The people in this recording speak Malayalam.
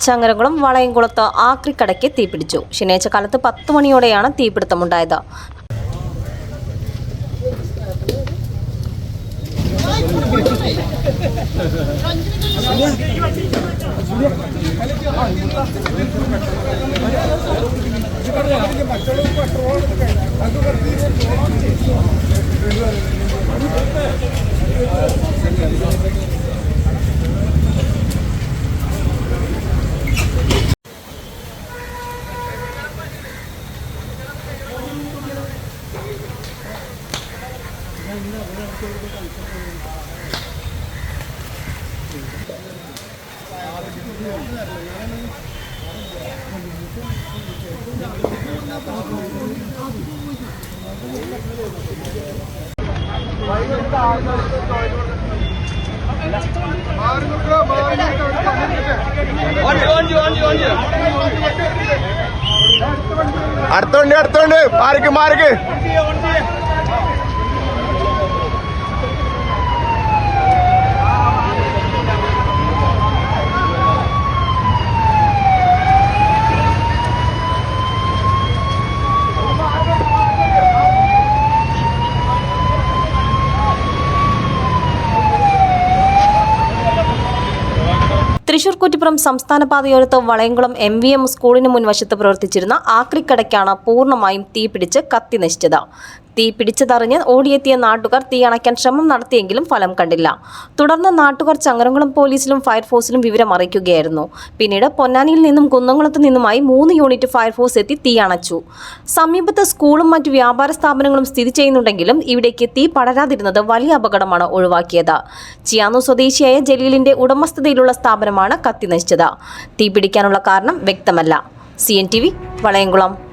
ചങ്ങരംകുളം വളയംകുളത്ത് ആക്രിക്കടയ്ക്ക് തീപിടിച്ചു. ശനിയാഴ്ച കാലത്ത് 10 മണിയോടെയാണ് തീപിടുത്തമുണ്ടായത്. അടുത്തോണ്ട് മാർക്ക് തൃശൂർ കുറ്റിപ്പുറം സംസ്ഥാന പാതയോരത്ത് വളയംകുളം MVM സ്കൂളിന് മുൻവശത്ത് പ്രവർത്തിച്ചിരുന്ന ആക്രിക്കടയ്ക്കാണ് പൂർണ്ണമായും തീപിടിച്ച് കത്തി നശിച്ചത്. തീ പിടിച്ചതറിഞ്ഞ് ഓടിയെത്തിയ നാട്ടുകാർ തീ അണയ്ക്കാൻ ശ്രമം നടത്തിയെങ്കിലും ഫലം കണ്ടില്ല. തുടർന്ന് നാട്ടുകാർ ചങ്ങരംകുളം പോലീസിലും ഫയർഫോഴ്സിലും വിവരം അറിയിക്കുകയായിരുന്നു. പിന്നീട് പൊന്നാനിയിൽ നിന്നും കുന്നംകുളത്ത് നിന്നുമായി 3 യൂണിറ്റ് ഫയർഫോഴ്സ് എത്തി തീ അണച്ചു. സമീപത്ത് സ്കൂളും മറ്റു വ്യാപാര സ്ഥാപനങ്ങളും സ്ഥിതി ചെയ്യുന്നുണ്ടെങ്കിലും ഇവിടേക്ക് തീ പടരാതിരുന്നത് വലിയ അപകടമാണ് ഒഴിവാക്കിയത്. ചിയാനു സ്വദേശിയായ ജലീലിന്റെ ഉടമസ്ഥതയിലുള്ള സ്ഥാപനമാണ് കത്തി നശിച്ചത്. തീ പിടിക്കാനുള്ള കാരണം വ്യക്തമല്ല. CNTV വളയംകുളം.